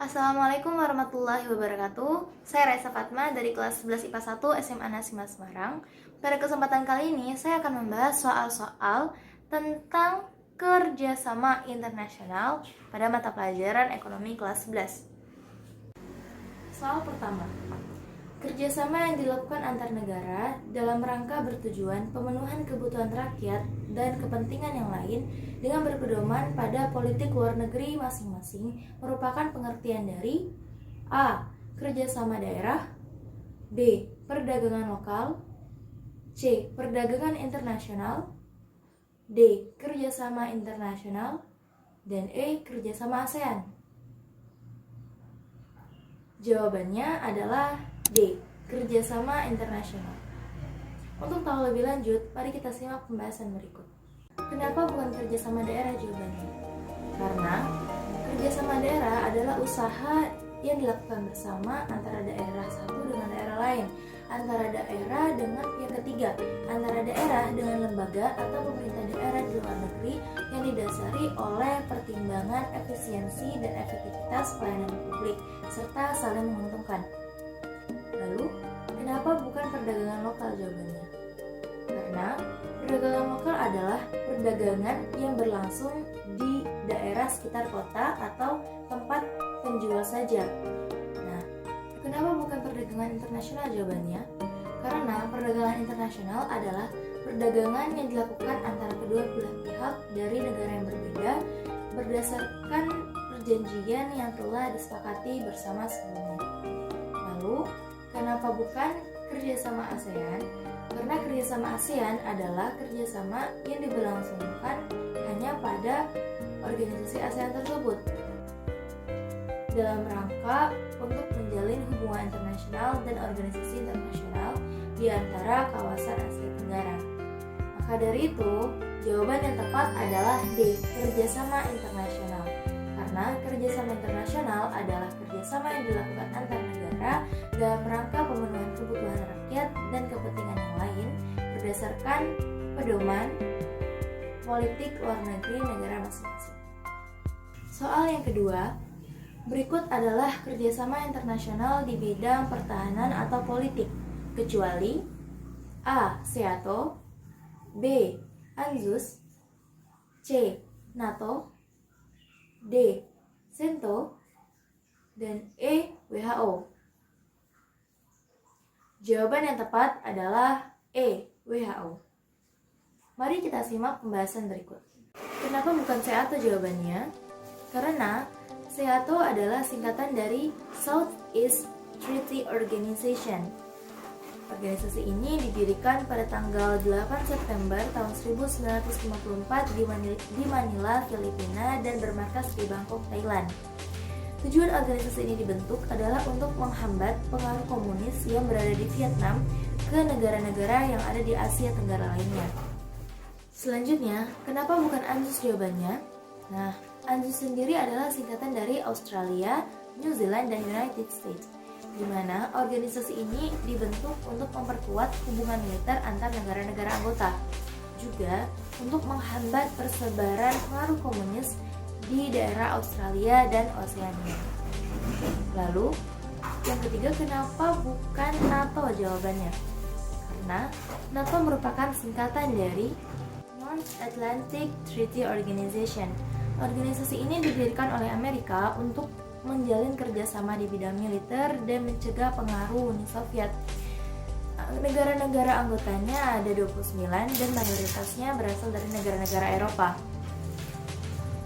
Assalamualaikum warahmatullahi wabarakatuh. Saya Raisa Fatma dari kelas 11 IPA 1 SMA Nasima Semarang. Pada kesempatan kali ini saya akan membahas soal-soal tentang kerjasama internasional pada mata pelajaran ekonomi kelas 11. Soal pertama, kerjasama yang dilakukan antar negara dalam rangka bertujuan pemenuhan kebutuhan rakyat dan kepentingan yang lain dengan berpedoman pada politik luar negeri masing-masing merupakan pengertian dari A. Kerjasama daerah, B. Perdagangan lokal, C. Perdagangan internasional, D. Kerjasama internasional, dan E. Kerjasama ASEAN. Jawabannya adalah D. Kerjasama internasional. Untuk tahu lebih lanjut, mari kita simak pembahasan berikut. Kenapa bukan kerjasama daerah jawabannya? Karena kerjasama daerah adalah usaha yang dilakukan bersama antara daerah satu dengan daerah lain, antara daerah dengan pihak ketiga, antara daerah dengan lembaga atau pemerintah daerah di luar negeri yang didasari oleh pertimbangan efisiensi dan efektivitas pelayanan publik serta saling menguntungkan. Lalu, kenapa bukan perdagangan lokal jawabannya? Karena perdagangan lokal adalah perdagangan yang berlangsung di daerah sekitar kota atau tempat penjual saja. Nah, kenapa bukan perdagangan internasional jawabannya? Karena perdagangan internasional adalah perdagangan yang dilakukan antara kedua belah pihak dari negara yang berbeda berdasarkan perjanjian yang telah disepakati bersama sebelumnya. Lalu, kenapa bukan kerjasama ASEAN? Karena kerjasama ASEAN adalah kerjasama yang diberlangsungkan hanya pada organisasi ASEAN tersebut dalam rangka untuk menjalin hubungan internasional dan organisasi internasional di antara kawasan Asia Tenggara. Maka dari itu, jawaban yang tepat adalah D. Kerjasama internasional. Karena kerjasama internasional adalah kerjasama yang dilakukan antar negara dalam rangka pemenuhan kebutuhan rakyat dan kepentingan yang lain berdasarkan pedoman politik luar negeri negara masing-masing. Soal yang kedua, berikut adalah kerjasama internasional di bidang pertahanan atau politik, kecuali A. SEATO, B. ANZUS, C. NATO, D. CENTO, dan E. WHO. Jawaban yang tepat adalah E. WHO. Mari kita simak pembahasan berikut. Kenapa bukan SEATO jawabannya? Karena SEATO adalah singkatan dari Southeast Treaty Organization. Organisasi ini didirikan pada tanggal 8 September tahun 1954 di Manila, Filipina dan bermarkas di Bangkok, Thailand. Tujuan organisasi ini dibentuk adalah untuk menghambat pengaruh komunis yang berada di Vietnam ke negara-negara yang ada di Asia Tenggara lainnya. Selanjutnya, kenapa bukan ANZUS jawabannya? Nah, ANZUS sendiri adalah singkatan dari Australia, New Zealand, dan United States, di mana organisasi ini dibentuk untuk memperkuat hubungan militer antar negara-negara anggota, juga untuk menghambat persebaran pengaruh komunis di daerah Australia dan Oseania. Lalu, yang ketiga, kenapa bukan NATO jawabannya? Karena NATO merupakan singkatan dari North Atlantic Treaty Organization. Organisasi ini didirikan oleh Amerika untuk menjalin kerjasama di bidang militer dan mencegah pengaruh Uni Soviet. Negara-negara anggotanya ada 29 dan mayoritasnya berasal dari negara-negara Eropa.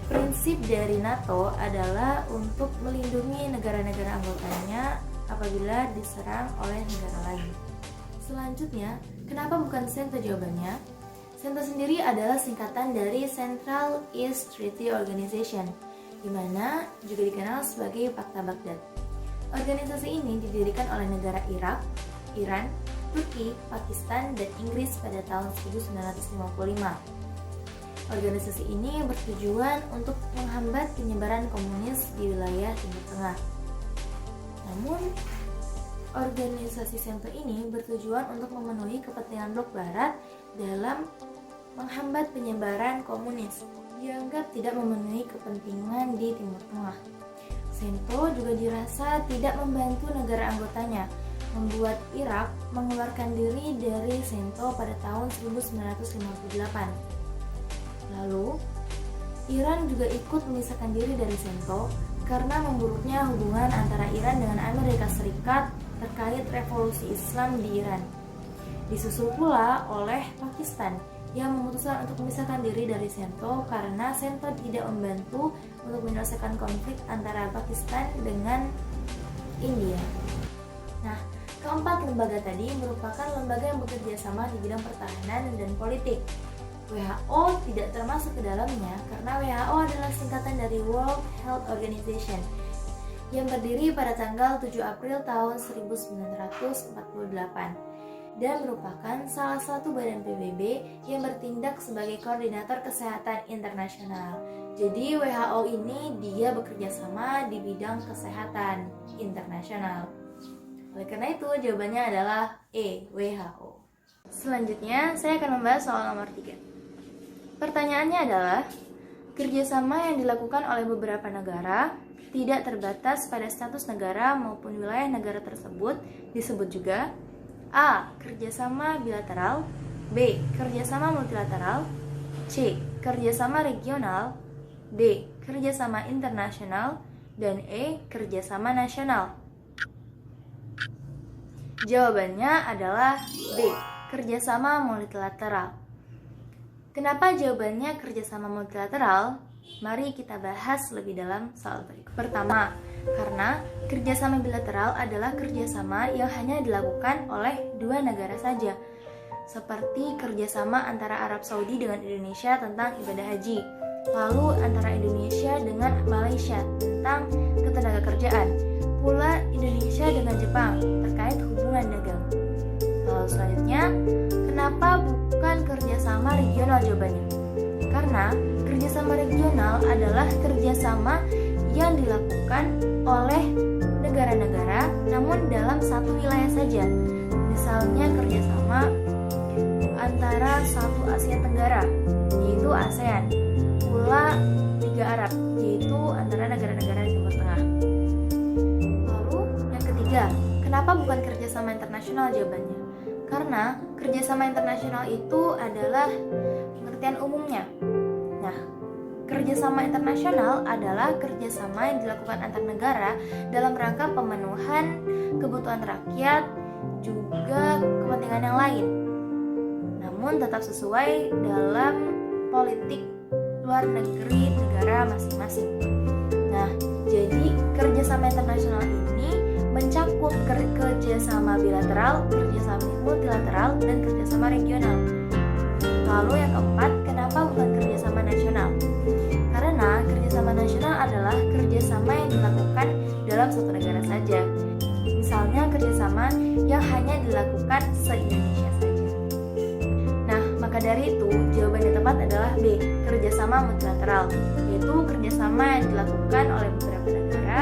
Prinsip dari NATO adalah untuk melindungi negara-negara anggotanya apabila diserang oleh negara lain. Selanjutnya, kenapa bukan CENTO jawabannya? CENTO sendiri adalah singkatan dari Central East Treaty Organization, di mana juga dikenal sebagai Pakta Baghdad. Organisasi ini didirikan oleh negara Irak, Iran, Turki, Pakistan, dan Inggris pada tahun 1955. Organisasi ini bertujuan untuk menghambat penyebaran komunis di wilayah Timur Tengah. Namun, organisasi CENTO ini bertujuan untuk memenuhi kepentingan Blok Barat dalam menghambat penyebaran komunis. Dianggap tidak memenuhi kepentingan di Timur Tengah. Sento juga dirasa tidak membantu negara anggotanya, membuat Irak mengeluarkan diri dari Sento pada tahun 1958. Lalu, Iran juga ikut memisahkan diri dari Sento karena memburuknya hubungan antara Iran dengan Amerika Serikat terkait revolusi Islam di Iran. Disusul pula oleh Pakistan yang memutuskan untuk memisahkan diri dari Sento karena Sento tidak membantu untuk menyelesaikan konflik antara Pakistan dengan India. Nah, keempat lembaga tadi merupakan lembaga yang bekerja sama di bidang pertahanan dan politik. WHO tidak termasuk ke dalamnya karena WHO adalah singkatan dari World Health Organization yang berdiri pada tanggal 7 April tahun 1948 dan merupakan salah satu badan PBB yang bertindak sebagai koordinator kesehatan internasional. Jadi WHO ini dia bekerja sama di bidang kesehatan internasional. Oleh karena itu jawabannya adalah E, WHO. Selanjutnya saya akan membahas soal nomor 3. Pertanyaannya adalah, kerjasama yang dilakukan oleh beberapa negara tidak terbatas pada status negara maupun wilayah negara tersebut disebut juga A. Kerjasama bilateral, B. Kerjasama multilateral, C. Kerjasama regional, D. Kerjasama internasional, dan E. Kerjasama nasional. Jawabannya adalah B. Kerjasama multilateral. Kenapa jawabannya kerjasama multilateral? Mari kita bahas lebih dalam soal berikut. Pertama, karena kerjasama bilateral adalah kerjasama yang hanya dilakukan oleh dua negara saja, seperti kerjasama antara Arab Saudi dengan Indonesia tentang ibadah haji, lalu antara Indonesia dengan Malaysia tentang ketenagakerjaan, pula Indonesia dengan Jepang terkait hubungan dagang. Lalu selanjutnya, kenapa bukan kerjasama regional jawabannya? Karena kerjasama regional adalah kerjasama yang dilakukan oleh negara-negara namun dalam satu wilayah saja. Misalnya kerjasama antara satu Asia Tenggara, yaitu ASEAN, pula Liga Arab, yaitu antara negara-negara di Timur Tengah. Lalu yang ketiga, kenapa bukan kerjasama internasional jawabannya? Karena kerjasama internasional itu adalah pengertian umumnya. Nah, kerjasama internasional adalah kerjasama yang dilakukan antar negara dalam rangka pemenuhan kebutuhan rakyat, juga kepentingan yang lain, namun tetap sesuai dalam politik luar negeri negara masing-masing. Nah, jadi kerjasama internasional ini mencakup kerjasama bilateral, kerjasama multilateral, dan kerjasama regional. Lalu yang keempat, kenapa bukan kerjasama nasional? Karena kerjasama nasional adalah kerjasama yang dilakukan dalam satu negara saja. Misalnya kerjasama yang hanya dilakukan se-Indonesia saja. Nah, maka dari itu jawaban yang tepat adalah B, kerjasama multilateral, yaitu kerjasama yang dilakukan oleh beberapa negara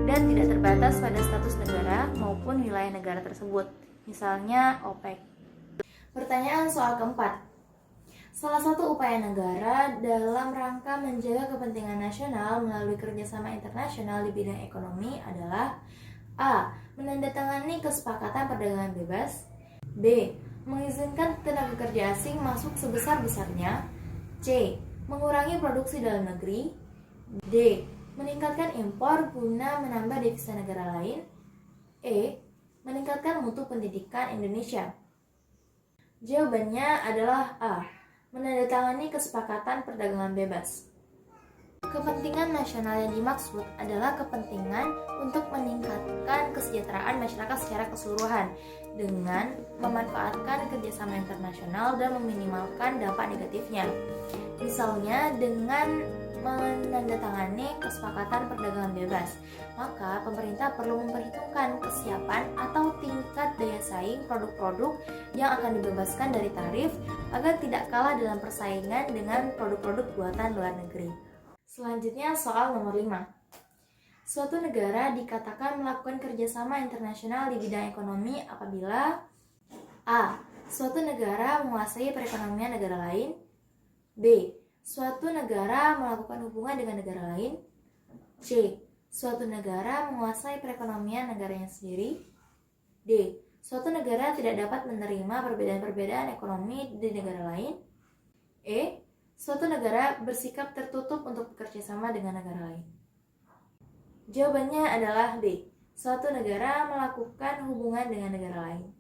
dan tidak terbatas pada status negara maupun wilayah negara tersebut. Misalnya OPEC. Pertanyaan soal keempat. Salah satu upaya negara dalam rangka menjaga kepentingan nasional melalui kerjasama internasional di bidang ekonomi adalah A. Menandatangani kesepakatan perdagangan bebas, B. Mengizinkan tenaga kerja asing masuk sebesar-besarnya, C. Mengurangi produksi dalam negeri, D. Meningkatkan impor guna menambah devisa negara lain, E. Meningkatkan mutu pendidikan Indonesia. Jawabannya adalah A. Menandatangani kesepakatan perdagangan bebas. Kepentingan nasional yang dimaksud adalah kepentingan untuk meningkatkan kesejahteraan masyarakat secara keseluruhan dengan memanfaatkan kerjasama internasional dan meminimalkan dampak negatifnya. Misalnya dengan menandatangani kesepakatan perdagangan bebas, maka pemerintah perlu memperhitungkan kesiapan atau tingkat daya saing produk-produk yang akan dibebaskan dari tarif agar tidak kalah dalam persaingan dengan produk-produk buatan luar negeri. Selanjutnya soal nomor 5. Suatu negara dikatakan melakukan kerjasama internasional di bidang ekonomi apabila A. Suatu negara menguasai perekonomian negara lain, B. Suatu negara melakukan hubungan dengan negara lain, C. Suatu negara menguasai perekonomian negaranya sendiri. D. Suatu negara tidak dapat menerima perbedaan-perbedaan ekonomi di negara lain. E. Suatu negara bersikap tertutup untuk bekerja sama dengan negara lain. Jawabannya adalah B. Suatu negara melakukan hubungan dengan negara lain.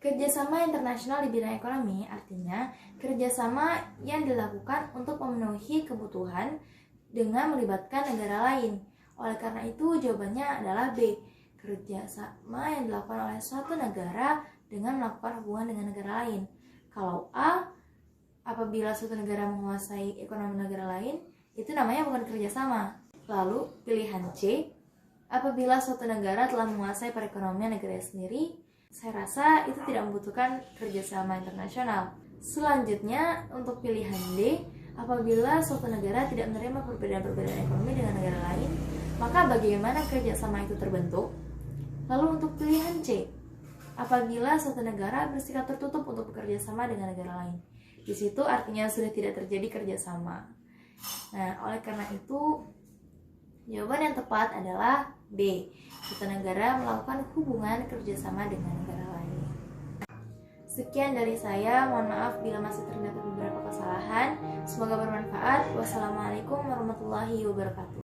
Kerjasama internasional di bidang ekonomi artinya kerjasama yang dilakukan untuk memenuhi kebutuhan dengan melibatkan negara lain. Oleh karena itu jawabannya adalah B. Kerjasama yang dilakukan oleh suatu negara dengan melakukan hubungan dengan negara lain. Kalau A, apabila suatu negara menguasai ekonomi negara lain, itu namanya bukan kerjasama. Lalu pilihan C, apabila suatu negara telah menguasai perekonomian negaranya sendiri, saya rasa itu tidak membutuhkan kerjasama internasional. Selanjutnya untuk pilihan D, apabila suatu negara tidak menerima perbedaan-perbedaan ekonomi dengan negara lain, maka bagaimana kerjasama itu terbentuk? Lalu untuk pilihan C, apabila suatu negara bersikap tertutup untuk bekerja sama dengan negara lain, di situ artinya sudah tidak terjadi kerjasama. Nah, oleh karena itu jawaban yang tepat adalah B. Suatu negara melakukan hubungan kerjasama dengan negara lain. Sekian dari saya, mohon maaf bila masih terdapat beberapa kesalahan. Semoga bermanfaat. Wassalamualaikum warahmatullahi wabarakatuh.